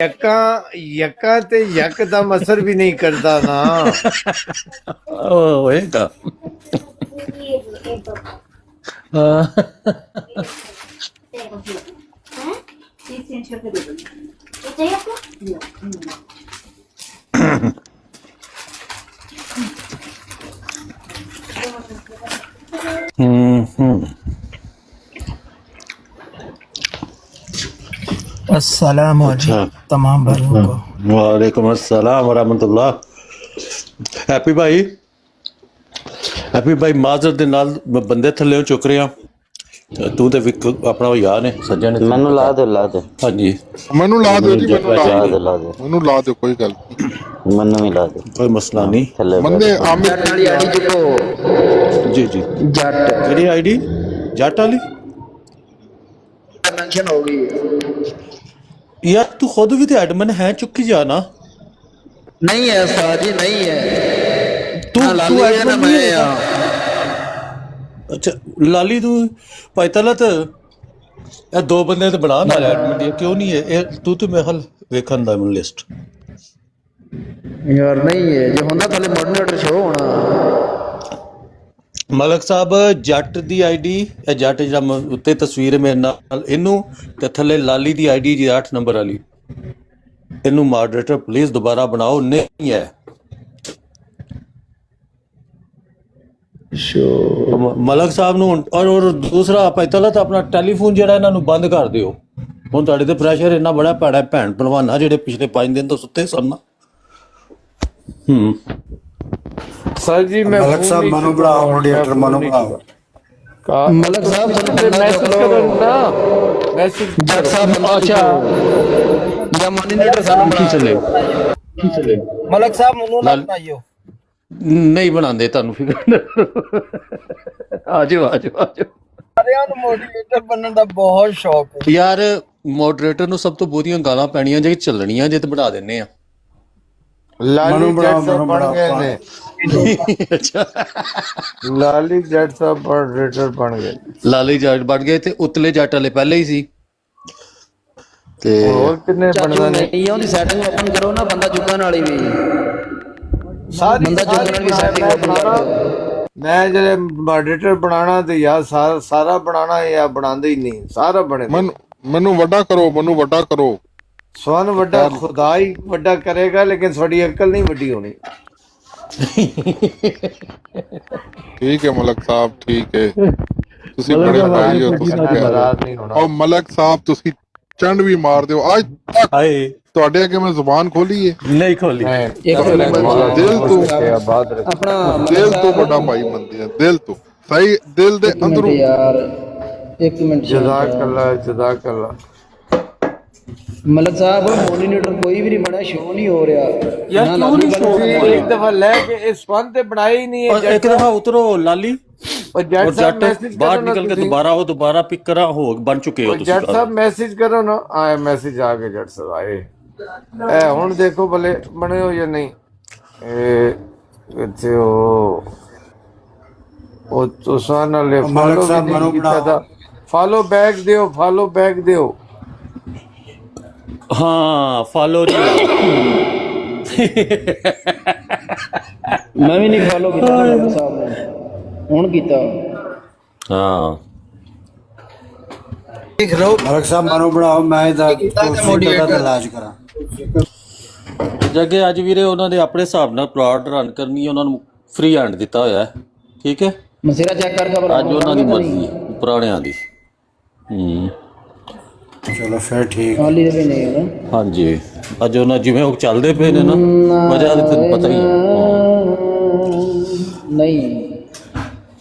यक्का ते यकदम असर भी नहीं करता ना। होएगा। हाँ। अस्सलाम अच्छा। तमाम भाइयों को। वालेकुम अस्सलाम वरहमतुल्लाह। हैप्पी भाई माजर दे नाल बंदे थल्ले चुक रहे हैं। तू तो अपना यार ने सज्जन ने ਮੈਨੂੰ ਲਾ ਦਿਓ हाँ जी ਮੈਨੂੰ ਲਾ ਦਿਓ ਜੀ, ਮੈਨੂੰ ਲਾ ਲਾ ਦਿਓ, ਦਿਓ ਲਾ ਦਿਓ ਮੈਨੂੰ ਲਾ ਦਿਓ, ਕੋਈ ਗੱਲ ਨਹੀਂ। ਮੈਨੂੰ ਵੀ ਲਾ ਦਿਓ कोई मसला नहीं। ਥੱਲੇ ਬੰਦੇ ਆਮਿਰ ਜੱਟ ਵਾਲੀ ਆਈਡੀ ਚੁੱਕੋ जी जी ਜੱਟ केड़ी आईडी जट वाली ਮੈਂਸ਼ਨ ਹੋ ਗਈ यार तू खुद भी तो एडमिन है चुकी जाना। ਨਹੀਂ ਹੈ ਉਸਤਾਦ ਜੀ ਨਹੀਂ ਹੈ तू ਨਾ ਲਾਲੀ ਹੈ ਨਾ admin ਮੈਂ नहीं ਆ है। अच्छा लाली तू भाई तलत ਇਹ ਦੋ ਬੰਦੇ ਤੇ ਬਣਾ ਨਾਲ ਐਡਮਿਨ ਦੀ ਕਿਉਂ ਨਹੀਂ ਹੈ ਇਹ ਤੂੰ ਤੇ ਮੈਂ ਹਲ ਵੇਖਣ ਦਾ ਮੈਨੂੰ ਲਿਸਟ ਯਾਰ ਨਹੀਂ ਹੈ ਜੇ ਹੁੰਦਾ ਥੱਲੇ ਮੋਡਰੇਟਰ ਸ਼ੋ ਹੋਣਾ ਮਲਕ ਸਾਹਿਬ ਜੱਟ ਦੀ ਆਈਡੀ ਇਹ ਜੱਟ ਜਿਹੜਾ ਉੱਤੇ ਤਸਵੀਰ ਮੇਰੇ ਨਾਲ ਇਹਨੂੰ ਤੇ ਥੱਲੇ ਲਾਲੀ ਦੀ ਆਈਡੀ ਜੀ 8 ਨੰਬਰ ਵਾਲੀ ਇਹਨੂੰ ਮੋਡਰੇਟਰ ਪਲੀਜ਼ ਦੁਬਾਰਾ ਬਣਾਓ ਨਹੀਂ ਹੈ ਮਲਕ ਸਾਹਿਬ ਨੂੰ ਔਰ ਦੂਸਰਾ ਪਹਿਲਾਂ ਤਾਂ ਆਪਣਾ ਟੈਲੀਫੋਨ ਜਿਹੜਾ ਇਹਨਾਂ ਨੂੰ ਬੰਦ ਕਰ ਦਿਓ ਹੁਣ ਤੁਹਾਡੇ ਤੇ ਪ੍ਰੈਸ਼ਰ ਇੰਨਾ ਬੜਾ ਭੈੜਾ ਭੈਣ ਭਲਵਾਨਾ ਜਿਹੜੇ ਪਿਛਲੇ 5 ਦਿਨ ਤੋਂ ਸੁੱਤੇ ਸਨ। सर जी मैं मलक साहब मनु बढ़ाओ, मॉडरेटर मनु बढ़ाओ। ਮਲਕ ਸਾਹਿਬ मैसेज करो ना, मैसेज ਜੱਟ ਸਾਹਿਬ ਅੱਛਾ ਜਾਂ ਮੋਡਰੇਟਰ ਸਾਨੂੰ ਕੀ ਚੱਲੇ मलक साहब मुनू ना बनाइयो। ਨਹੀਂ ਬਣਾਉਂਦੇ ਤੁਹਾਨੂੰ ਫਿਕਰ ਆ ਜਾਓ ਸਾਰਿਆਂ ਨੂੰ ਮੋਟੀਵੇਟਰ ਬਣਨ ਦਾ ਬਹੁਤ ਸ਼ੌਕ ਹੈ। ਯਾਰ ਮੋਡਰੇਟਰ ਨੂੰ ਸਭ ਤੋਂ ਬਹੁਤੀਆਂ ਗਾਲਾਂ ਪੈਣੀਆਂ ਜੇ ਚੱਲਣੀਆਂ ਜੇ ਤੇ ਬਣਾ ਦਿੰਨੇ ਆ। लाली मनु जट बढ़ाओ, साहब मनु बन गए बढ़ाओ। ने। ਅੱਛਾ लाली जट साहब मॉडरेटर बन गए। ਲਾਲੀ ਜੱਟ ਬਣ ਗਏ ਤੇ ਉਤਲੇ ਜੱਟ ਵਾਲੇ ਪਹਿਲੇ ਹੀ ਸੀ ਤੇ और कितने ਚਾਚੂ बनना नहीं ਨਹੀਂ ਉਹਦੀ ਸੈਟਿੰਗ ਓਪਨ ਕਰੋ ਨਾ ਬੰਦਾ ਚੁੱਕਣ ਵਾਲੀ ਵੀ सारी ਬੰਦਾ ਚੁੱਕਣ ਵਾਲੀ ਵੀ ਸੈਟਿੰਗ ਓਪਨ ਕਰ ਦਿਓ मैं जरे मॉडरेटर बनाना तो यार सारा बनाना है या बनाते ही नहीं सारा बने ਮੈਨੂੰ ਵੱਡਾ ਕਰੋ, ਮੈਨੂੰ ਵੱਡਾ ਕਰੋ। ਸਵਨ ਵੱਡਾ ਖੁਦਾ ਹੀ ਵੱਡਾ ਕਰੇਗਾ ਲੇਕਿਨ ਤੁਹਾਡੀ ਅਕਲ ਨਹੀਂ ਵੱਡੀ ਹੋਣੀ। ਠੀਕ ਹੈ ਮਲਕ ਸਾਹਿਬ, ਠੀਕ ਹੈ, ਤੁਸੀਂ ਬੜੇ ਭਾਈ ਹੋ, ਤੁਸੀਂ ਪਿਆਰੇ ਨਾਰਾਜ਼ ਨਹੀਂ ਹੋਣਾ। ਹੋ। ਮਲਕ ਸਾਹਿਬ ਤੁਸੀਂ ਚੰਡ ਵੀ ਮਾਰ ਦਿਓ ਅੱਜ ਤੱਕ ਹਾਏ ਤੁਹਾਡੇ ਅੱਗੇ ਮੈਂ ਜ਼ੁਬਾਨ ਖੋਲੀ ਹੈ, ਨਹੀਂ ਖੋਲੀ ਦਿਲ ਤੋਂ ਆਪਣਾ ਦਿਲ ਤੋਂ ਵੱਡਾ ਭਾਈ ਮੰਨਦੇ ਆ, ਦਿਲ ਤੋਂ ਸਹੀ ਦਿਲ ਦੇ ਅੰਦਰੋਂ। ਯਾਰ ਇੱਕ ਮਿੰਟ ਜਜ਼ਾਕ ਅੱਲਾ ਮਲਕ ਸਾਹਿਬ ਮੋਨੀਟਰ ਕੋਈ ਵੀ ਨਹੀਂ ਬਣਿਆ ਸ਼ੋ ਨਹੀਂ ਹੋ ਰਿਹਾ ਯਾਰ ਕਿਉਂ ਨਹੀਂ ਸ਼ੋਅ ਇੱਕ ਦਫਾ ਲੈ ਕੇ ਇਸ ਫਨ ਤੇ ਬਣਾਈ ਹੀ ਨਹੀਂ ਔਰ ਹੈ ਇੱਕ ਦਫਾ ਉਤਰੋ ਲਾਲੀ और और जट साहब जट मैसेज बाहर करो ना निकल के तुसी। दोबारा हो दोबारा पिक करा हो बन चुके हो और जट साहब मैसेज करो ना आए मैसेज आ गए जट साहब आए ए हुन देखो भले बने हो या नहीं ए किथे हो ओ तुसा नाले मलक फॉलो साहब मनु बढ़ाओ। फॉलो बैक दियो हाँ फॉलो ਮੈਂ ਵੀ ਨਹੀਂ ਫਾਲੋ ਕੀਤਾ ਮਲਕ ਸਾਹਿਬ ਨੇ ਹੁਣ ਕੀਤਾ हाँ देख लो मलक साहब मनु बढ़ाओ, मैं कुर्सी का इलाज करा। ਜੱਗੇ ਅੱਜ ਵੀਰੇ ਉਹਨਾਂ ਦੇ ਆਪਣੇ ਹਿਸਾਬ ਨਾਲ ਪਲਾਟ ਰਨ ਕਰਨੀ ਹੈ ਉਹਨਾਂ ਨੂੰ ਫ੍ਰੀ ਹੈਂਡ ਦਿੱਤਾ ਹੋਇਆ ਹੈ ਠੀਕ ਹੈ ਮਸੇਰਾ ਚੈੱਕ ਕਰ ਖਬਰ ਅੱਜ ਉਹਨਾਂ ਦੀ ਮਰਜ਼ੀ ਹੈ ਪੁਰਾਣਿਆਂ ਦੀ चलो फिर ठीक। ਖਾਲੀ ਦੇ ਵੀ ਨਹੀਂ ਹੈ ਨਾ ਹਾਂਜੀ ਅੱਜ ਉਹਨਾਂ ਜਿਵੇਂ ਉਹ ਚੱਲਦੇ ਪਏ ਨੇ ਨਾ ਮਜ਼ਾ ਤਾਂ ਤੈਨੂੰ ਪਤਾ ਹੀ ਹੈ ਨਹੀਂ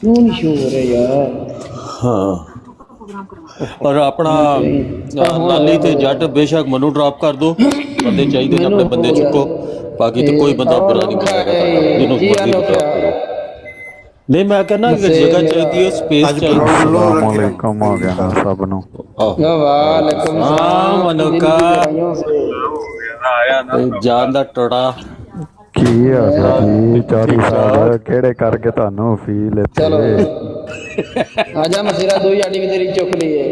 ਕਿਉਂ ਨਹੀਂ ਸ਼ੋ ਹੋ ਰਿਹਾ ਯਾਰ ਹਾਂ ਔਰ ਆਪਣਾ ਲਾਲੀ ਤੇ ਜੱਟ ਬੇਸ਼ੱਕ ਮਨੂੰ ਡ੍ਰੌਪ ਕਰ ਦੋ ਬੰਦੇ ਚਾਹੀਦੇ ਨੇ ਆਪਣੇ ਬੰਦੇ ਚੁੱਕੋ ਬਾਕੀ ਤੇ ਕੋਈ ਬੰਦਾ ਬੁਰਾ ਨਹੀਂ ਕਰੇਗਾ ਜਿਹਨੂੰ ਮਰਜ਼ੀ drop ਕਰੋ। ਨਹੀਂ ਮੈਂ ਕਹਿੰਦਾ ਕਿ ਜਗ੍ਹਾ ਚਾਹੀਦੀ ਹੈ ਸਪੇਸ ਚਾਹੀਦੀ वालेकुम हो गया ना सब नु ਵਾਲੇਕੁਮ ਹਾਂ ਮਨੋਕਾ ਜਾਨ ਦਾ ਟੋੜਾ की है जी चारी साहब केड़े करके तानू फील ਚਲੋ ਆਜਾ ਮਸੇਰਾ ਦੋ ਆਡੀ ਵੀ ਤੇਰੀ ਚੁੱਕ ਲਈ ਹੈ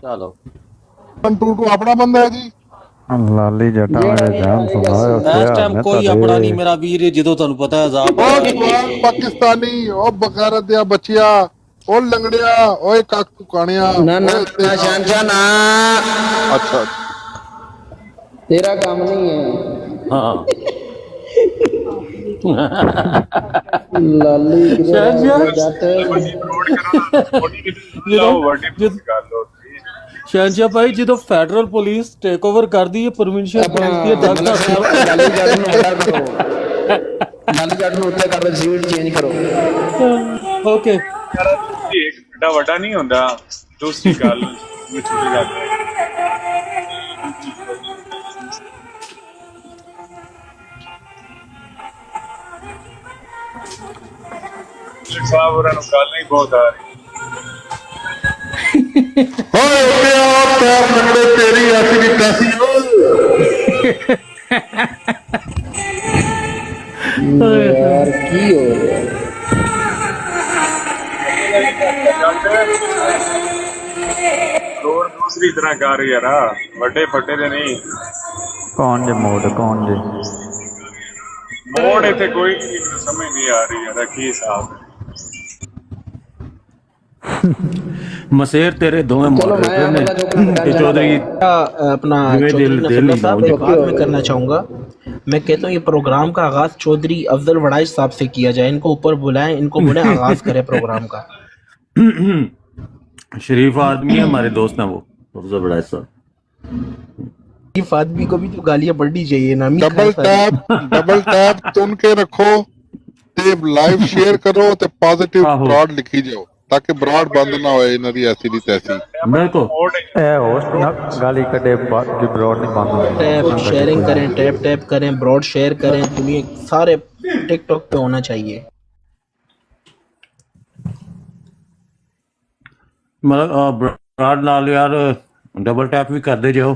ਚਲੋ ਟੂਟੂ ਆਪਣਾ ਬੰਦਾ ਹੈ ਜੀ। ਲਾਲੀ ਜੱਟਾਂ ਦੇ ਜਾਨ ਸੁਣਾਇਆ ਇਸ ਟਾਈਮ ਕੋਈ ਆਪਣਾ ਨਹੀਂ ਮੇਰਾ ਵੀਰ, ਜਦੋਂ ਤੁਹਾਨੂੰ ਪਤਾ ਹੈ ਆਜ਼ਾਦ ਉਹ ਜਵਾਨ ਪਾਕਿਸਤਾਨੀ, ਉਹ ਬਗਾਰਤ ਦਿਆ ਬੱਚਿਆ, ਉਹ ਲੰਗੜਿਆ, ਓਏ ਕੱਕ ਟੁਕਾਣਿਆ। ਨਾ ਨਾ ਸ਼ਾਨਸ਼ਾਹ ਨਾ, ਅੱਛਾ ਤੇਰਾ ਕੰਮ ਨਹੀਂ ਹੈ। ਹਾਂ ਲਾਲੀ ਕਿਤੇ ਜੱਟ ਸ਼ਹਿਨਸ਼ਾਹ ਭਾਈ, ਜਦੋਂ ਫੈਡਰਲ ਪੁਲਿਸ ਟੇਕ ਓਵਰ ਕਰਦੀ ਹੈ ਪਰਮਿਸ਼ਨ ਮਿਲਦੀ ਹੈ ਲਾਲੀ ਜੱਟ ਨੂੰ ਆਰਡਰ ਕਰੋ, ਲਾਲੀ ਜੱਟ ਨੂੰ ਉੱਤੇ ਕਰ ਸੀਟ ਚੇਂਜ ਕਰੋ। ਓਕੇ ਇੱਕ ਵੱਡਾ ਨਹੀਂ ਹੁੰਦਾ। ਦੂਸਰੀ ਗੱਲ ਛੋਟੀ ਗੱਲ ਹੈ, ਸਾਹਿਬ ਹੋਰਾਂ ਨੂੰ ਗੱਲ ਨਹੀਂ ਬਹੁਤ ਆ ਰਹੀ। ਓਏ ਉੱਡਿਆ ਪੈਰ ਲੰਗੜੇ ਤੇਰੀ ਐਸੀ ਦੀ ਤੈਸੀ। ਯਾਰ ਕੀ ਹੋ ਰਿਹਾ? ਹੋਰ ਦੂਸਰੀ ਤਰ੍ਹਾਂ ਕਰ ਯਾਰ, ਵੱਡੇ ਫੱਟੇ ਦੇ ਨਹੀਂ। ਕੌਣ ਜੇ ਮੋੜ, ਕੌਣ ਜੇ ਮੋੜ ਇੱਥੇ ਕੋਈ ਸਮਝ ਨਹੀਂ ਆ ਰਹੀ ਯਾਰ, ਕੀ ਹਿਸਾਬ ਹੈ। ਮਸੇਰ ਤੇਰੇ ਦੋਵੇਂ ਮॉडरेटर ने चौधरी अपना चौधरी नफीला साहब एक बात मैं करना चाहूँगा। मैं कहता हूँ ये प्रोग्राम का आगाज चौधरी अफजल वड़ाइश साहब से किया जाए, इनको ऊपर बुलाएं, इनको बोले आगाज करे प्रोग्राम का। शरीफ आदमी है, हमारे दोस्त हैं वो अफजल वड़ाइश साहब। शरीफ आदमी को भी तो गालियाँ पड़नी चाहिए ना। डबल टैप तुन के रखो ते लाइव शेयर करो ते पॉजिटिव ब्रॉड लिखी जाओ, ताकि ब्रॉड बंद ना होए इन्हां दी ऐसी दी तैसी। बिल्कुल ए होस्ट ना गाली कटे बाकी ब्रॉड नहीं बंद होए। टैप शेयरिंग करें, टैप करें, ब्रॉड शेयर करें, दुनिया सारे टिकटॉक पे होना चाहिए। मतलब ब्रॉड नाल यार डबल टैप भी कर दे जाओ।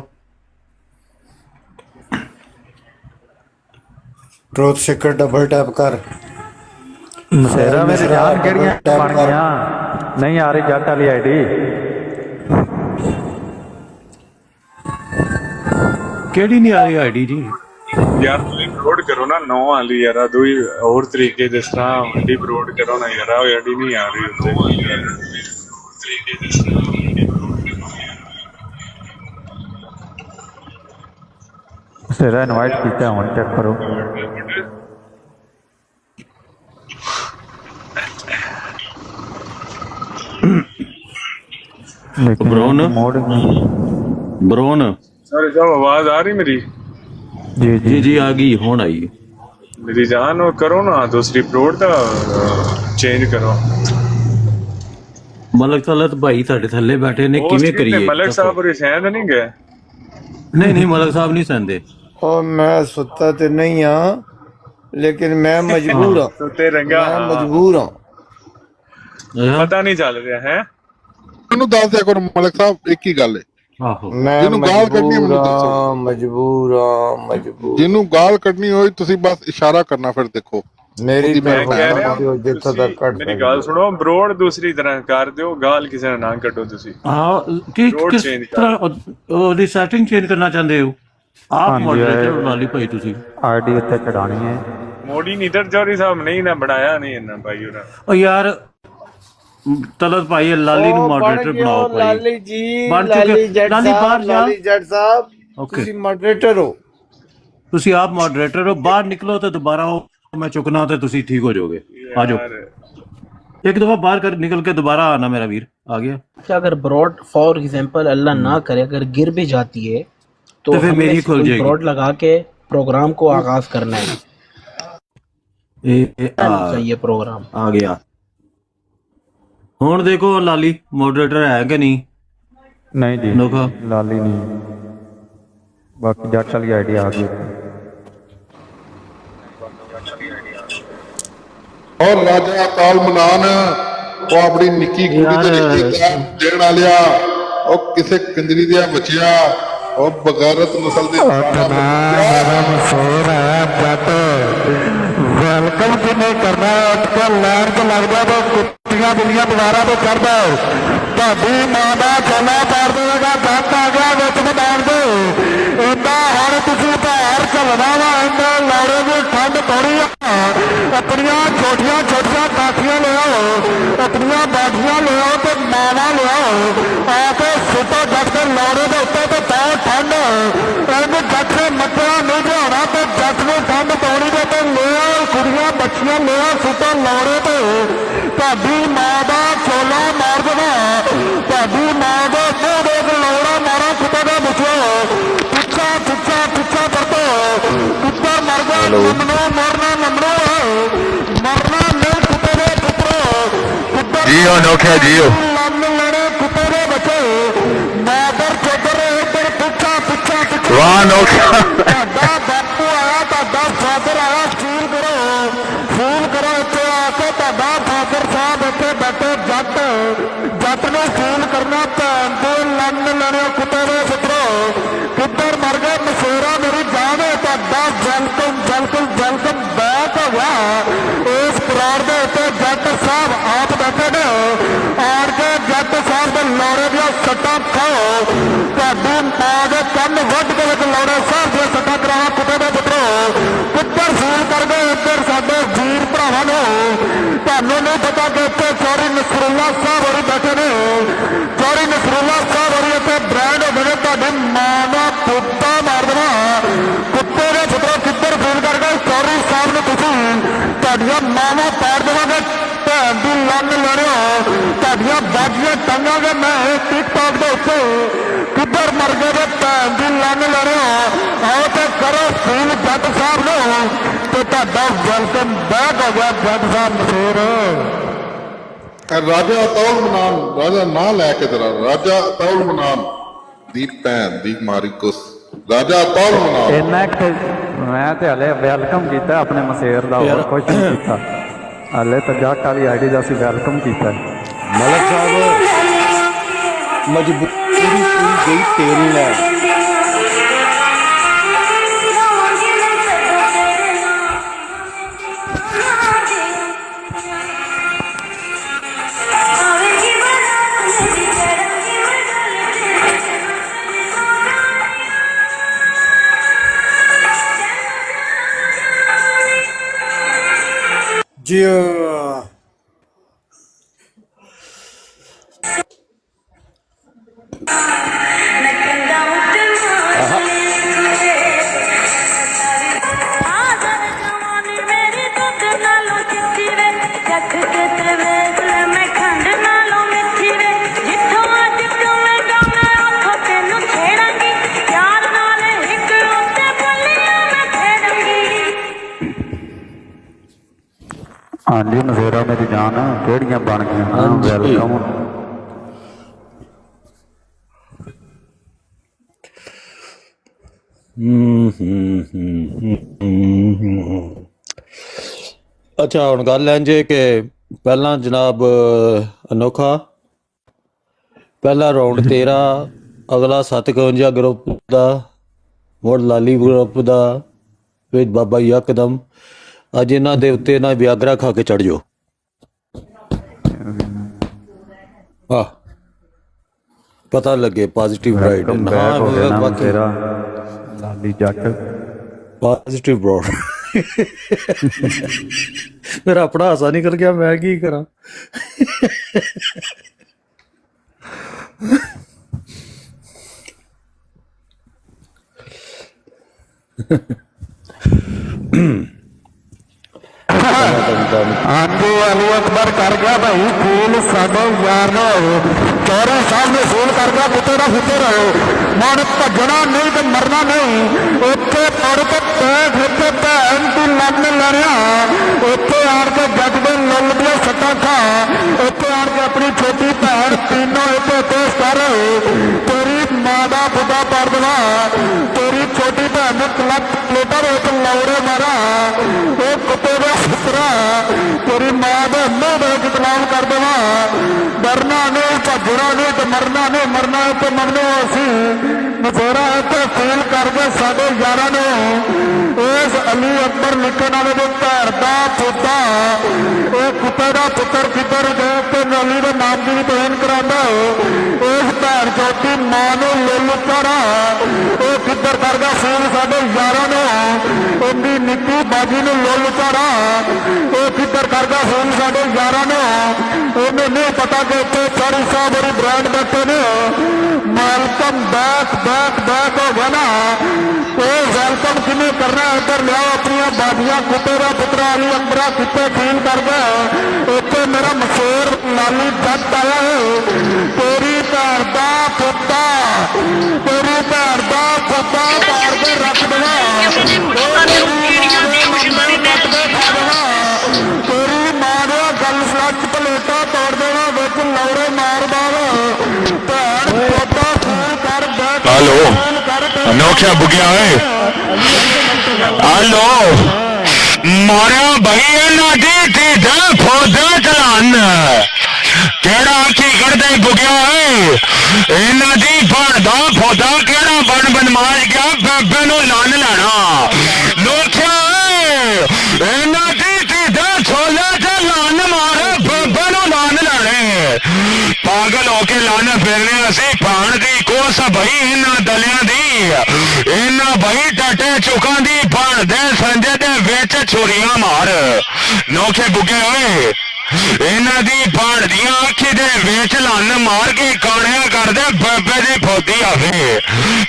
ट्रूथ सीकर डबल टैप कर। ਮਸੇਰਾ ਮੇਰੀ ਜਾਨ ਕਿਹੜੀਆਂ ਬਣ ਗਈਆਂ? ਨਹੀਂ ਆ ਰਹੀ ਜੱਟ ਵਾਲੀ ਆਈਡੀ। ਕਿਹੜੀ ਨਹੀਂ ਆ ਰਹੀ ਆਈਡੀ ਜੀ? ਯਾਰ ਤੁਸੀਂ ਬਰੋਡ ਕਰੋ ਨਾ, 9 ਵਾਲੀ ਯਾਰ, ਦੋਈ ਹੋਰ ਤਰੀਕੇ ਜਿਸ ਤਰ੍ਹਾਂ ਵੱਡੀ ਬਰੋਡ ਕਰੋ ਨਾ ਯਾਰ, ਉਹ ਆਈਡੀ ਨਹੀਂ ਆ ਰਹੀ ਉੱਤੇ। ਮਸੇਰਾ ਇਨਵਾਈਟ ਕੀਤਾ, ਹੁਣ ਚੈੱਕ ਕਰੋ। ब्रोन सॉरी साहब, आवाज आ रही मेरी? जी जी जी आ गई, होन आई। मेरी जान वो करो ना, दूसरी प्रोड का चेंज करो। मलक तलत भाई ਤੁਹਾਡੇ ਥੱਲੇ ਬੈਠੇ ਨੇ, ਕਿਵੇਂ ਕਰੀਏ? मलक साहब और सैन नहीं गए? नहीं नहीं मलक साहब नहीं सहंदे। और मैं सुता तो नहीं हाँ, लेकिन मैं मजबूर हाँ। सुते रंगा, मैं मजबूर हाँ। पता नहीं चल रहा है। ਮੈਨੂੰ ਦੱਸ ਦਿਆ ਕਰੋ ਮਲਕ ਸਾਹਿਬ, ਇੱਕ ਹੀ ਗੱਲ ਹੈ। ਆਹੋ मैं ਜਿਹਨੂੰ ਗਾਲ ਕੱਢਣੀ ਹੈ ਮੈਨੂੰ ਦੱਸੋ। मजबूर हाँ, मजबूर। ਜਿਹਨੂੰ ਗਾਲ ਕੱਢਣੀ ਹੋਈ ਤੁਸੀਂ ਬਸ ਇਸ਼ਾਰਾ ਕਰਨਾ, ਫਿਰ ਦੇਖੋ। मेरी मैं कह रहा जितना तक कट मेरी गाल सुनो, ब्रोड दूसरी तरह कर दो, गाल किसी ने ना कटो तुसी। ਹਾਂ ਕਿ Road ਕਿਸ change ਕਰ। ਤਰ੍ਹਾਂ ਉਹਦੀ ਸੈਟਿੰਗ ਚੇਂਜ ਕਰਨਾ ਚਾਹੁੰਦੇ ਹੋ ਆਪ? ਹਾਂਜੀ, ਮੋਡਰੇਟਰ ਬਣਾ ਲਈ ਭਾਈ ਤੁਸੀਂ। ਆਈਡੀ ਉੱਤੇ ਚੜਾਣੀ ਹੈ। मोड़ी नीदर चौधरी साहब नहीं ना बनाया नहीं इन्ना भाई होना। ਉਹ ਯਾਰ ਤਲਤ ਭਾਈ ਲਾਲੀ ਨੂੰ ਮੋਡਰੇਟਰ ਬਣਾਓ ਭਾਈ। लाली जी, ਬਣ ਚੁੱਕੇ। लाली जट ਲਾਲੀ साहब, ਬਾਹਰ ਜਾ। लाली जट साहब, ਓਕੇ ਤੁਸੀਂ ਮੋਡਰੇਟਰ ਹੋ। ਤੁਸੀਂ ਆਪ ਮੋਡਰੇਟਰ ਹੋ, ਬਾਹਰ ਨਿਕਲੋ ਤੇ ਦੁਬਾਰਾ ਉਹ ਮੈਂ ਚੁੱਕਣਾ ਤੇ ਤੁਸੀਂ ਠੀਕ ਹੋ ਜਾਓਗੇ। ਆ ਜਾਓ एक दफा बाहर कर निकल के दोबारा आना मेरा वीर। आ गया। क्या अगर ब्रॉड फॉर एग्जांपल अल्लाह ना करे अगर गिर भी जाती है तो फिर हमें मेरी खुल जाएगी। ब्रॉड लगा के प्रोग्राम को आगाज करना है। चाहिए प्रोग्राम आ गया। हुण देखो लाली मॉडरेटर है कि नहीं? नहीं जी नोखा लाली नहीं, बाकी जट वाली आईडी आ गई। और राजा काल मनान वो अपनी निक्की कुड़ी ते रिश्तेदार देण वालिया ਉਹ ਕਿਸੇ ਕੰਜਰੀ ਦੀਆਂ ਬੱਚਿਆ ਉਹ ਬਗਾਰਤ ਨਸਲ ਦੇ ਵੈਲਕਮ ਕਿਨੇ ਕਰਨਾ ਉੱਠ ਕੇ ਲੈਣ ਤੇ ਲੱਗਦਾ ਤੇ ਕੁੱਤੀਆਂ ਬਿੱਲੀਆਂ ਦੁਬਾਰਾ ਤੋਂ ਕਰਦਾ ਤੁਹਾਡੀ ਮਾਂ ਦਾ ਚੋਲਾ ਪਾੜ ਦੇਵੇਗਾ ਦੰਦ ਆ ਗਿਆ ਵਿੱਚ ਜੱਟ ਮੈਦਾਨ ਦੇ ਇੰਨਾ ਹੁਣ ਤੁਸੀਂ ਭਾਰ ਚੱਲਣਾ ਵਾ ਇੰਨਾ ਲੌੜੇ ਦੀ ਠੰਡ ਥੋੜੀ ਆ ਆਪਣੀਆਂ ਛੋਟੀਆਂ ਛੋਟੀਆਂ ਕਾਠੀਆਂ ਲਿਆਓ ਆਪਣੀਆਂ ਬਾਠੀਆਂ ਲਿਆਓ ਤੇ ਮਾਵਾ ਲਿਆਓ ਆ ਕੇ ਸੁੱਟੋ ਜੱਟ ਦੇ ਲੌੜੇ ਦੇ ਉੱਤੇ ਤੇ ਬਹੁਤ ਠੰਡ ਇਹਨੂੰ ਜੱਟ ਦੇ ਮੱਥਿਆਂ ਨਹੀਂ ਲਿਆਉਣਾ ਤੇ ਜੱਟ ਨੂੰ ਠੰਡ ਪਾਉਣੀ ਦੇ ਤੇ ਲਿਆਓ ਕੁੜੀਆਂ ਬੱਚੀਆਂ ਲਿਆਓ ਸੁੱਟੋ ਲੌੜੇ ਤੇ ਤੁਹਾਡੀ ਮਾਂ ਦਾ ਛੋਲਾ ਮਾਰ ਦੇਣਾ ਤੁਹਾਡੀ ਮਾਂ ਦੇ ਮੂੰਹ ਦੇ ਲੌੜਾ ਮਾਰਾ ਕੁੱਤੇ ਦੇ ਬੱਚਿਓ ਪਿੱਛਾ ਪਿੱਛਾ ਪਿੱਛਾ ਕਰਤੋ ਕੁੱਤਾ ਮਰ ਗਿਆ ਨਮਨੋ ਮਰਨਾ ਨਮਨੋ ਮਰਨਾ ਨਹੀਂ ਕੁੱਤੇ ਦੇ ਪੁੱਤਰੋ ਜੀਓ ਨੋਖਿਆ ਜੀਓ ਲੰਨ ਲੜੇ ਕੁੱਤੇ ਦੇ ਬੱਚੇ ਮਾਦਰ ਚੋਦਰ ਇੱਧਰ ਪਿੱਛਾ ਪਿੱਛਾ ਪਿੱਛਾ ਵਾਹ ਨੋਖਿਆ ਤੁਹਾਡਾ ਬਾਪੂ ਆਇਆ ਤੁਹਾਡਾ ਫਾਦਰ ਆਇਆ ਫੀਲ ਕਰੋ ਇੱਥੇ ਆ ਕੇ ਤੁਹਾਡਾ ਫਾਦਰ ਸਾਹਿਬ ਇੱਥੇ ਬੈਠੇ ਜੱਟ ਨੂੰ ਫੀਲ ਕਰਨਾ ਭੈਣ ਦੇ ਲੰਨ ਲੜਿਓ ਕੁੱਤੇ ਦੇ ਪੁੱਤਰੋ ਕਿੱਧਰ ਮਰ ਗਏ ਮਸ਼ਹੂਰਾ ਮੇਰੀ ਜਾਨ ਹੈ ਤੁਹਾਡਾ ਵੈਲਕਮ ਵੈਲਕਮ ਵੈਲਕਮ ਬੈਕ ਹੋ ਗਿਆ ਇਸ ਕਰਾਰ ਦੇ ਉੱਤੇ ਜੱਟ ਸਾਹਿਬ ਆਪ ਬੈਠੇ ਨੇ ਆੜ ਕੇ ਜੱਟ ਸਾਹਿਬ ਦੇ ਲੌੜੇ ਦੀਆਂ ਸੱਟਾਂ ਖਾਓ ਤੁਹਾਡੀ ਮਾਂ ਦੇ ਕੰਨ ਵੱਢ ਕੇ ਵਿੱਚ ਲੌੜੇ ਸਾਹਿਬ ਦੀਆਂ ਸੱਟਾਂ ਕਰਾਵਾ ਕੁੱਤੇ ਦੇ ਪੁੱਤਰੋ ਕਿੱਧਰ ਫੀਲ ਕਰ ਗਏ ਇੱਧਰ ਸਾਡੇ ਵੀਰ ਭਰਾਵਾਂ ਨੂੰ ਤੁਹਾਨੂੰ ਨਹੀਂ ਪਤਾ ਕਿ ਇੱਥੇ ਚੌਰੀ ਨਸਰੁੱਲਾ ਸਾਹਿਬ ਹੋਰੀ ਬੈਠੇ ਨੇ ਚੌਰੀ ਨਸਰੁੱਲਾ ਸਾਹਿਬ ਹੋਰੀ ਇੱਥੇ ਬ੍ਰਾਂਡ ਹੋ ਗਏ ਤੁਹਾਡੀ ਮਾਂ ਦਾ ਪੁੱਤਾ ਮਾਰ ਦੇਣਾ ਕੁੱਤੇ ਦੇ ਪੁੱਤਰੋ ਕਿੱਧਰ ਫੀਲ ਕਰ ਗਏ ਚੌਰੀ ਸਾਹਿਬ ਨੂੰ ਤੁਸੀਂ ਤੁਹਾਡੀਆਂ ਮਾਵਾਂ ਪਾੜ ਦੇਵਾਂਗੇ ਭੈਣ ਦੀ ਲੰਨ ਲੜਿਓ ਤੁਹਾਡੀਆਂ ਬਾਜੀਆਂ ਟੰਗਾਂਗੇ ਮੈਂ ਟਿਕਟੌਕ ਦੇ ਉੱਤੇ ਕਿੱਧਰ ਮਰ ਗਏ ਤੇ ਭੈਣ ਦੀ ਲੰਨ ਲੜਿਓ ਆਓ ਤੇ ਕਰੋ ਫੀਲ ਜੱਟ ਸਾਹਿਬ ਨੂੰ ਤੇ ਤੁਹਾਡਾ ਵੈਲਕਮ ਬੈਕ ਹੋ ਗਿਆ ਜੱਟ ਸਾਹਿਬ ਮਸ਼ਹੂਰ ਰਾਜਾ ਤੌਲ ਮਨਾਨ ਰਾਜਾ ਨਾਂ ਲੈ ਕੇ ਜਰਾ ਰਾਜਾ ਤੌਲ ਮਨਾਨ ਦੀ ਭੈਣ ਦੀ ਮਾਰੀ ਕੁਸ ਰਾਜਾ ਤੌਲ ਮਨਾਨ ਇੰਨਾ ਮੈਂ ਤੇ ਹਲੇ ਵੈਲਕਮ ਕੀਤਾ ਆਪਣੇ ਮਸੇਰ ਦਾ ਹੋਰ ਕੁਝ ਨਹੀਂ ਕੀਤਾ ਹਲੇ ਤਾਂ ਜੱਟ ਵਾਲੀ ਆਈਡੀ ਦਾ ਅਸੀਂ ਵੈਲਕਮ ਕੀਤਾ ਮਲਕ ਸਾਹਿਬ ਮਜਬੂਰੀ ਪੂਰੀ ਗਈ ਤੇਰੀ ਲੈ ਜੀ ਹਾਂਜੀ ਮਸੇਰਾ ਮੇਰੀ ਜਾਨ ਕਿਹੜੀਆਂ ਬਣ ਗਈਆਂ ਵੈਲਕਮ ਅੱਛਾ ਹੁਣ ਗੱਲ ਐਂ ਜੇ ਕਿ ਪਹਿਲਾਂ ਜਨਾਬ ਅਨੋਖਾ ਪਹਿਲਾ ਰਾਉਂਡ 13 ਅਗਲਾ 57 ਗਰੁੱਪ ਦਾ ਮੁੜ ਲਾਲੀ ਗਰੁੱਪ ਦਾ ਵਿੱਚ ਬਾਬਾ ਯਕਦਮ ਅੱਜ ਇਹਨਾਂ ਦੇ ਉੱਤੇ ਨਾ ਵਿਆਗਰਾ ਖਾ ਕੇ ਚੜ ਜਾਓ ਪਤਾ ਲੱਗੇ ਪੋਜ਼ਿਟਿਵ ਰਾਈਡ ਹਾਂ ਤੇਰਾ ਲਾਲੀ ਜੱਟ ਪੋਜ਼ਿਟਿਵ ਬ੍ਰੋ ਮੇਰਾ ਆਪਣਾ ਹਾਸਾ ਨਿਕਲ ਗਿਆ ਮੈਂ ਕੀ ਕਰਾਂ ਹਾਂਜੀ ਅਲੀ ਅਕਬਰ ਕਰ ਗਿਆ ਭਾਈ ਫੂਲ ਸਾਡੇ ਯਾਰ ਨੂੰ ਚੌਰੇ ਸਾਹਿਬ ਨੇ ਫੂਲ ਕਰ ਗਿਆ ਪੁੱਤੇ ਦਾ ਫਿੱਤੇ ਰਹੋ ਮਨ ਭੱਜਣਾ ਨਹੀਂ ਤੇ ਮਰਨਾ ਨਹੀਂ ਉੱਥੇ ਪੜ ਕੇ ਪੈਠ ਉੱਤੇ ਭੈਣ ਦੀ ਲੰਨ ਲੜਿਆ ਉੱਥੇ ਆਣ ਕੇ ਜੱਟ ਦੇ ਲੁੱਲ ਦੀਆਂ ਸੱਟਾਂ ਖਾ ਉੱਥੇ ਆਣ ਕੇ ਆਪਣੀ ਛੋਟੀ ਭੈਣ ਤੀਨੋਂ ਇੱਥੇ ਪੇਸ਼ ਕਰ ਤੇਰੀ ਮਾਂ ਦਾ ਬੁੱਢਾ ਕਰ ਦੇਣਾ ਤੇਰੀ ਛੋਟੀ ਭੈਣ ਨੂੰ ਕਲੱਬ ਪਲੇਟਰ ਵਿੱਚ ਲੌੜੇ ਮਾਰਾ ਉਹ ਕੁੱਤੇ ਦਾ ਪੁੱਤਰਾ ਤੇਰੀ ਮਾਂ ਦੇ ਮੂੰਹ ਦੇ ਇਤਲਾਮ ਕਰ ਦੇਵਾਂ ਡਰਨਾ ਨਹੀਂ ਭੱਜਣਾ ਨਹੀਂ ਤੇ ਮਰਨਾ ਨਹੀਂ ਮਰਨਾ ਤੇ ਮਰਨੋ ਅਸੀਂ ਮਸੇਰਾ ਇੱਥੇ ਫੀਲ ਕਰਦੇ ਸਾਡੇ ਯਾਰਾਂ ਨੂੰ ਇਹ ਇਸ ਅਲੀ ਅਕਬਰ ਲਿਖਣ ਵਾਲੇ ਦੇ ਭੈਣ ਦਾ ਪੋਤਾ ਇਹ ਕੁੱਤੇ ਦਾ ਪੁੱਤਰ ਕਿੱਧਰ ਗਏ ਤੇ ਅਲੀ ਦੇ ਨਾਮ ਦੀ ਤੋਹਨ ਕਰਾਉਂਦਾ ਇਸ ਭੈਣ ਚੋਟੀ ਮਾਂ ਨੂੰ ਲੁੱਲ ਚੜਾ ਉਹ ਕਿੱਧਰ ਕਰਦਾ ਫੋਨ ਸਾਡੇ ਯਾਰਾਂ ਨੂੰ ਉਹਦੀ ਨਿੱਕੀ ਬਾਜੀ ਨੂੰ ਲੁੱਲ ਚੜਾ ਉਹ ਕਿੱਧਰ ਕਰਦਾ ਫੋਨ ਸਾਡੇ ਯਾਰਾਂ ਨੂੰ ਉਹਨੂੰ ਨਹੀਂ ਪਤਾ ਕਿ ਇੱਥੇ ਸਾਰੀ ਸਾਹਿਬ ਬੜੀ ਬ੍ਰਾਂਡ ਬੈਠੇ ਨੇ ਵੈਲਕਮ ਬੈਕ ਹੋ ਗਿਆ ਨਾ ਉਹ ਵੈਲਕਮ ਕਿਵੇਂ ਕਰਨਾ ਇੱਧਰ ਲਿਆਓ ਆਪਣੀਆਂ ਬਾਜੀਆਂ ਕੁੱਤੇ ਦਾ ਪੁੱਤਰਾ ਅਲੀ ਅਕਬਰਾ ਕਿੱਥੇ ਫੀਲ ਕਰਦਾ ਇੱਥੇ ਮੇਰਾ ਮਸ਼ਹੂਰ ਲਾਲੀ ਜੱਟ ਆਇਆ ਹੈ ਤੇਰੀ ਭੈਣ ਦਾ ਪੁੱਤਾ ਮਾਰ ਕੇ ਰੱਖ ਦੇਣਾ ਤੇਰੀ ਮਾਂ ਨੇ ਗੱਲ ਸਲੱਚ ਪਲੇਟਾਂ ਤੋੜ ਦੇਣਾ ਵਿੱਚ ਲੌੜੇ ਮਾਰਦਾ ਭੈਣ ਪੋਤਾ ਫੋਨ ਕਰ ਬੈਠ हेलो अनोखा बुगिया हेलो मारिया भाई नदी थी फौजा चलान केड़ा आखी करते बुगिया है नदी भरदा फौजा केड़ा बन बनमाज गया बेबे नु लन लेना नोखिया नदी थी छोले लन मारे बेबे नु लन लेने पागल होके लन फिरने असी भाण दी कोस भाई इन्हां दलियां दी इन्हां भाई टाटे चुकां दी भाण दे संजे दे विच छुरियां मार नोखे बुगे होए इन्हां दी भाण दियां अखी दे विच लन मार के काणिया कर दे बेबे दी फौदी आवे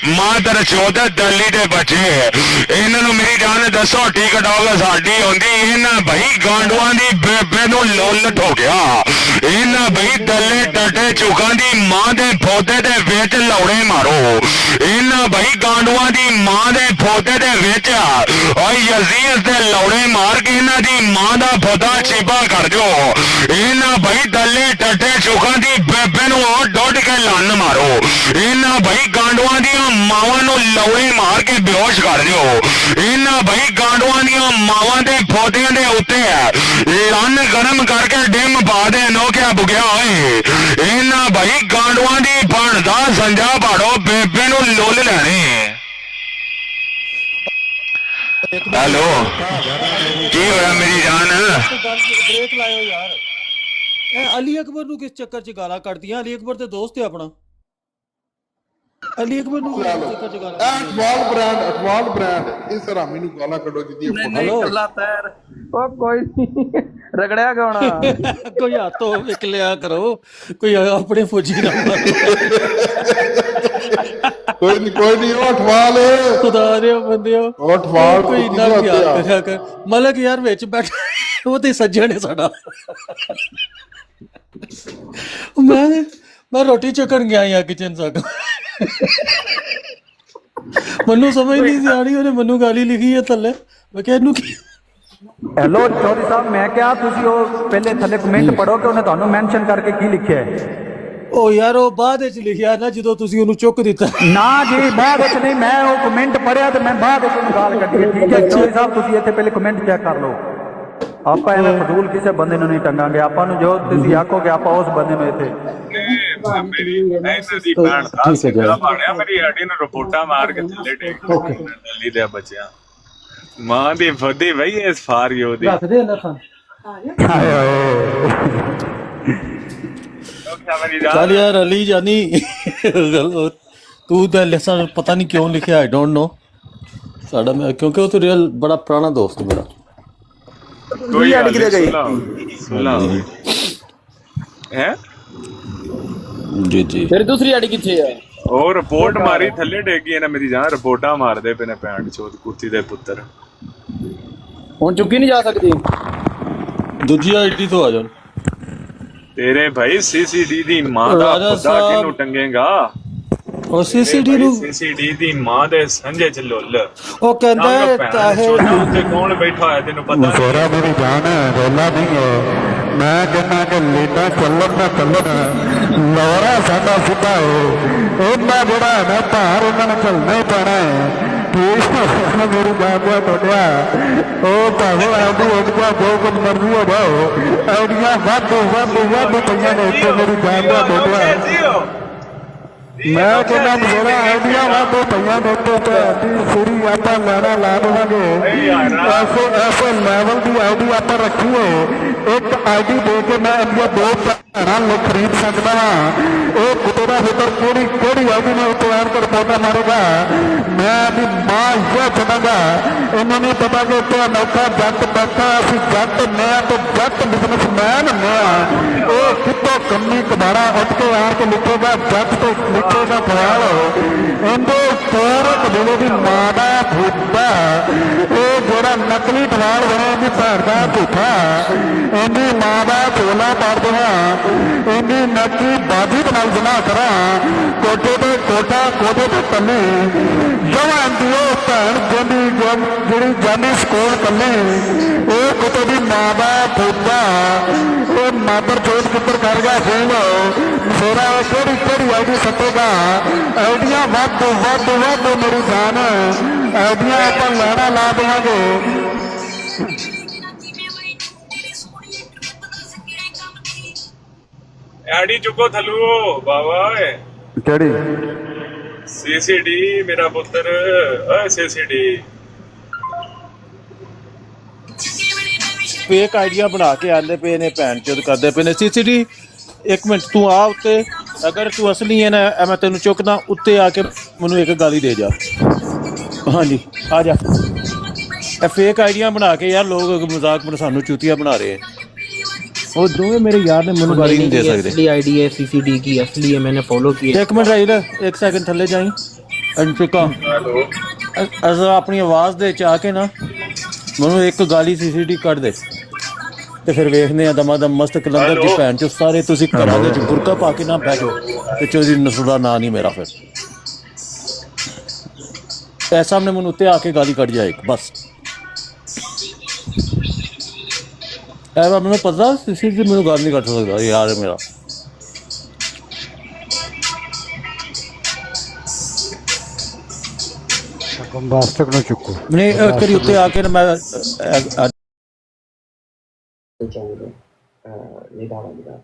मां दर चौध दली दे बच्चे इन्हां नूं मेरी जान दसो टिकटॉक साडी होंदी इन्हां भाई गांडुआं दी बेबे नूं लुल ठोकिया इन्हां भाई दले टाटे चुकां दी मां दे फौदे दे विच लौड़े मारो इन्हां भाई गांडुआं दी मां दे फौदे दे विच ओए यजीद दे लौड़े मार के इन्हां दी मां दा फौदा चिपा कर जो इन्हां भाई दले टाटे चुकां दी बेबे नूं डोड के लन मारो इन्हां भाई गांडुआं दी मावां नूं लौड़े मार के बेहोश कर दिओ इन्हां भाई गांडुआं दी मावां दे फौदियां दे उत्ते लन गरम करके डिम पा दे नोखिया बुगिया होए इन्हां भाई गांडुआं दी भण दा संजा पाड़ो बेबे नूं लुल लैणे हेलो की होया मेरी जान ब्रेक लायो यार अली अकबर ਨੂੰ ਕਿਸ ਚੱਕਰ ਚ ਗਾਲਾਂ ਕੱਢਦੀਆਂ ਅਲੀ ਅਕਬਰ ਤੇ ਦੋਸਤ ਹੈ ਆਪਣਾ ਅਲੀ ਅਕਬਰ ਨੂੰ ਕਿਸ ਚੱਕਰ ਚ ਗਾਲਾਂ ਅਕਵਾਲ ਬ੍ਰਾਂਡ ਇਸ ਹਰਾਮੀ ਨੂੰ ਗਾਲਾਂ ਕੱਢੋ ਜਿੱਦੀ ਨਹੀਂ ਕੱਲਾ ਪੈਰ ਉਹ ਕੋਈ ਨਹੀਂ ਰਗੜਿਆ ਗਾਉਣਾ ਕੋਈ ਹੱਥੋਂ ਵਿਕ ਲਿਆ ਕਰੋ ਕੋਈ ਆਪਣੇ ਫੌਜੀ ਨਾ ਕੋਈ ਨਹੀਂ ਉਹ ਅਠਵਾਲ ਖੁਦਾ ਦੇ ਬੰਦਿਓ ਉਹ ਅਠਵਾਲ ਕੋਈ ਇੰਨਾ ਪਿਆਰ ਕਰਿਆ ਕਰ ਮਤਲਬ ਯਾਰ ਵਿੱਚ ਬੈਠ ਉਹ ਤੇ ਸੱਜਣ ਹੈ ਸਾਡਾ ਮੈਂ ਰੋਟੀ ਚੁੱਕਣ ਗਿਆ ਆ ਕਿਚਨ ਤੱਕ ਮੈਨੂੰ ਸਮਝ ਨਹੀਂ ਸੀ ਆਣੀ ਉਹਨੇ ਮੈਨੂੰ ਗਾਲੀ ਲਿਖੀ ਹੈ ਥੱਲੇ ਮੈਂ ਕਿਹਾ ਇਹਨੂੰ ਕੀ ਹੈਲੋ ਚੌਧਰੀ ਸਾਹਿਬ ਮੈਂ ਕਿਹਾ ਤੁਸੀਂ ਉਹ ਪਹਿਲੇ ਥੱਲੇ ਕਮੈਂਟ ਪੜੋ ਕਿ ਉਹਨੇ ਤੁਹਾਨੂੰ ਮੈਂਸ਼ਨ ਕਰਕੇ ਕੀ ਲਿਖਿਆ ਹੈ ਉਹ ਯਾਰ ਉਹ ਬਾਅਦ ਵਿੱਚ ਲਿਖਿਆ ਨਾ ਜਦੋਂ ਤੁਸੀਂ ਉਹਨੂੰ ਚੁੱਕ ਦਿੱਤਾ ਨਾ ਜੀ ਬਾਅਦ ਵਿੱਚ ਨਹੀਂ ਮੈਂ ਉਹ ਕਮੈਂਟ ਪੜਿਆ ਤੇ ਮੈਂ ਬਾਅਦ ਵਿੱਚ ਉਹਨੂੰ ਗਾਲ ਕੱਢੀ ਠੀਕ ਹੈ ਚੌਧਰੀ ਸਾਹਿਬ ਤੁਸੀਂ ਇੱਥੇ ਪਹਿਲੇ ਕਮੈਂਟ ਚੈੱਕ ਕਰ ਲਓ ਆਪਾਂ ਐਵੇਂ ਫਜ਼ੂਲ ਕਿਸੇ ਬੰਦੇ ਨੂੰ ਨਹੀਂ ਟੰਗਾਂਗੇ ਆਪਾਂ ਨੂੰ ਜੋ ਤੁਸੀਂ ਆਖੋਗੇ ਆਪਾਂ ਉਸ ਬੰਦੇ ਨੂੰ ਇੱਥੇ ਮੇਰੀ ਭੈਣ ਦਾ ਸਿੱਧਾ ਮਾਰਿਆ ਮੇਰੀ ਹੱਡੀ ਨੂੰ ਰਿਪੋਰਟਾਂ ਮਾਰ ਕੇ ਥੱਲੇ ਡੇਕ ਦਿੱਲੀ ਦੇ ਬੱਚਿਆਂ ਮਾਂ ਦੀ ਫੱਦੀ ਬਈ ਇਸ ਫਾਰ ਯੋ ਦੀ ਰੱਖ ਦੇ ਅੱਲਾ ਖਾਨ ਚੱਲ ਯਾਰ ਅਲੀ ਜਾਨੀ ਤੂੰ ਤਾਂ ਲਿਸਾ ਪਤਾ ਨਹੀਂ ਕਿਉਂ ਲਿਖਿਆ ਆਈ ਡੋਂਟ ਨੋ ਸਾਡਾ ਮੈਂ ਕਿਉਂਕਿ ਉਹ ਤਾਂ ਰੀਅਲ ਬੜਾ ਪੁਰਾਣਾ ਦੋਸਤ ਮੇਰਾ ਕੋਈ ਆੜੀ ਕਿਤੇ ਗਈ ਸੁਲਾ ਹੈ ਜੀ ਫਿਰ ਦੂਸਰੀ ਆੜੀ ਕਿੱਥੇ ਆ ਉਹ ਰਿਪੋਰਟ ਮਾਰੀ ਥੱਲੇ ਡੇਗੀ ਇਹਨਾਂ ਮੇਰੀ ਜਾਨ ਰਿਪੋਰਟਾਂ ਮਾਰਦੇ ਪਏ ਨੇ ਪੈਂਟ ਚੋਦ ਕੁੱਤੀ ਦੇ ਪੁੱਤਰ ਹੁਣ ਚੁੱਕੀ ਨਹੀਂ ਜਾ ਸਕਦੀ ਦੂਜੀ ਆਈਡੀ ਤੋਂ ਆ ਜਾ ਤੇਰੇ ਭਾਈ ਸੀਸੀਡੀ ਦੀ ਮਾਂ ਦਾ ਖੁਦਾ ਕਿਨੂੰ ਟੰਗੇਗਾ ਉਹ ਸੀਸੀਡੀ ਦੀ ਮਾਂ ਦੇ ਸੰਜੇ ਚ ਲੁੱਲ ਉਹ ਕਹਿੰਦਾ ਤਾਹੇ ਉੱਤੇ ਕੌਣ ਬੈਠਾ ਹੋਇਆ ਤੈਨੂੰ ਪਤਾ ਸੋਰਾ ਮੇਰੀ ਜਾਨ ਰੋਲਾ ਨਹੀਂ ਹੈ ਮੈਂ ਕਹਿੰਦਾ ਕਿ ਲੀਡਾਂ ਚੱਲਣ ਲੋਰਾ ਸਾਡਾ ਸਿੱਧਾ ਉਹਨਾਂ ਜਿਹੜਾ ਹੈ ਨਾ ਭਾਰ ਉਹਨਾਂ ਨੂੰ ਚੱਲਣਾ ਹੀ ਪੈਣਾ ਹੈ ਮੇਰੀ ਬਾਬਾ ਤੁਹਾਡਾ ਉਹ ਭਾਵੇਂ ਆਉਂਦੀ ਉਹਦਾ ਜੋ ਕੁਝ ਮਰਜ਼ੀ ਹੋ ਜਾਓ ਆਈਡੀਆਂ ਵਾਧੂ ਪਈਆਂ ਨੇ ਇੱਥੇ ਮੇਰੀ ਜਾਨ ਦਾ ਤੁਹਾਡਾ ਮੈਂ ਕਹਿੰਦਾ ਮੇਰਾ ਆਈਡੀਆ ਯਾਰਾਂ ਦੇ ਪਈਆਂ ਦੇ ਉੱਤੇ ਭੈਣ ਦੀ ਸੂਰੀ ਆਪਾਂ ਲੈਣਾ ਲਾ ਦੇਵਾਂਗੇ ਐਸੇ ਲੈਵਲ ਦੀ ਆਈਡੀ ਆਪਾਂ ਰੱਖੀਏ ਇੱਕ ਆਈਡੀ ਦੇ ਕੇ ਮੈਂ ਇੰਡੀਆ 2 ਭੈਣਾਂ ਨੂੰ ਖਰੀਦ ਸਕਦਾ ਹਾਂ ਇਹ ਕੁੱਤੇ ਦਾ ਫਿਕਰ ਕਿਹੜੀ ਆਈਡੀ ਨੇ ਉੱਤੇ ਆਣ ਕੇ ਰਿਪੋਰਟਾਂ ਮਾਰੇਗਾ ਮੈਂ ਵੀ ਮਾਂ ਇਹ ਛੱਡਾਂਗਾ ਇਹਨਾਂ ਨੂੰ ਪਤਾ ਕਿ ਉੱਤੇ ਅਨੌਖਾ ਜੱਟ ਬੈਠਾ ਅਸੀਂ ਜੱਟ ਮੈਂ ਤੇ ਜੱਟ ਬਿਜ਼ਨਸਮੈਨ ਮੈਂ ਉਹ ਕਿਤੋਂ ਕੰਮੀ ਕਬਾੜਾ ਉੱਠ ਕੇ ਆਣ ਕੇ ਲਿਖੇਗਾ ਜੱਟ ਤੇ ਲਿਖੇਗਾ ਖਿਆਲ ਇਹਦੇ ਪੂਰੇ ਕਬੀਲੇ ਦੀ ਮਾਂ ਦਾ ਫੁੱਟਾ ਇਹ ਜਿਹੜਾ ਨਕਲੀ ਟਵਾਲ ਬਣੇ ਦੀ ਭੈਣ ਦਾ ਝੂਠਾ ਇਹਦੀ ਮਾਂ ਦਾ ਝੋਲਾ ਪਾੜਦੇ ਹਾਂ ਇਹਦੀ ਨਕਲੀ ਬਾਜੀ ਬਣਾਈ ਜਨਾ ਕਰਾਂ ਕੋਟੇ ਤੇ ਕੋਟਾ ਕੋਟੇ ਤੇ ਤੰਨੇ ਜਵਾਨ ਦੀ ਉਹ ਭੈਣ ਜਿਹੜੀ ਜਾਂਦੀ ਸਕੂਲ ਕੱਲੇ ਇਹ ਕੁੱਤੇ ਦੀ ਮਾਂ ਦਾ ਫੁੱਟਾ ਇਹ ਮਾਦਰ ਚੋਟ ਕਿੱਧਰ ਕਰ ਗਿਆ ਫੇਲ ਮੇਰਾ ਕਿਹੜੀ ਆਈਡੀ ਸੱਟੇਗਾ ਆਈਡੀਆਂ ਵੱਧ ਮੇਰੀ ਜਾਨ ਆਈਡੀਆਂ ਆਪਾਂ ਲੈਣਾ ਲਾ ਦੇਵਾਂਗੇ ਆਈਡੀ ਚੁੱਕੋ ਥੱਲੂ ਬਾਵਾ ਓਏ ਕਿਹੜੀ ਸੀਸੀਡੀ ਮੇਰਾ ਪੁੱਤਰ ਓਏ ਸੀਸੀਡੀ ਫੇਕ ਆਈਡੀਆਂ ਬਣਾ ਕੇ ਆਂਦੇ ਪਏ ਨੇ ਭੈਣ ਚੋਦ ਕਰਦੇ ਪਏ ਨੇ ਸੀਸੀਟੀ ਇੱਕ ਮਿੰਟ ਤੂੰ ਆ ਉੱਤੇ ਅਗਰ ਤੂੰ ਅਸਲੀ ਹੈ ਨਾ ਮੈਂ ਤੈਨੂੰ ਚੁੱਕਦਾ ਉੱਤੇ ਆ ਕੇ ਮੈਨੂੰ ਇੱਕ ਗਾਲੀ ਦੇ ਜਾ ਹਾਂਜੀ ਆ ਜਾ ਇਹ ਫੇਕ ਆਈਡੀਆਂ ਬਣਾ ਕੇ ਯਾਰ ਲੋਕ ਮਜ਼ਾਕ ਬਣਾ ਸਾਨੂੰ ਚੂਤੀਆਂ ਬਣਾ ਰਹੇ ਹੈ वो दोनों मेरे यार ने ਮੈਨੂੰ ਗਾਲੀ ਨਹੀਂ ਦੇ ਸਕਦੇ असली आईडी है सीसीडी की असली है मैंने फॉलो की है एक मिनट राइड एक सेकंड थल्ले जाई अनफिका अगर अपनी आवाज ਦੇ ਚ ਆ ਕੇ ਨਾ ਮੈਨੂੰ ਇੱਕ ਗਾਲੀ ਸੀਸੀਡੀ ਕੱਢ ਦੇ ਤੇ ਫਿਰ ਵੇਖਨੇ ਆ ਦਮਾਦਮ ਮਸਤ ਕਲੰਦਰ ਦੀ ਭੈਣ ਚੋ ਸਾਰੇ ਤੁਸੀਂ ਘਰਾਂ ਦੇ ਚ ਗੁਰਕਾ ਪਾ ਕੇ ਨਾ ਬਹਿ ਜਾਓ ਤੇ ਚੋਦੀ ਨਸਲ ਦਾ ਨਾਂ ਨਹੀਂ ਮੇਰਾ ਫਿਰ ਐ ਸਾਹਮਣੇ ਮੈਨੂੰ ਉੱਤੇ ਆ ਕੇ ਗਾਲੀ ਕੱਢ ਜਾਏ ਬਸ ਮੈਨੂੰ ਪਤਾ ਸੀਸੀਟੀ ਮੈਨੂੰ ਗੱਲ ਨਹੀਂ ਕਰ ਸਕਦਾ ਯਾਰ ਮੇਰਾ ਬੰਬਾਸਟਿਕ ਨੂੰ ਚੁੱਕੋ ਨਹੀਂ ਕਰੀ ਉੱਤੇ ਆ ਕੇ ਨਾ ਮੈਂ ਚਾਹੁੰਦਾ ਨਿਦਾਨ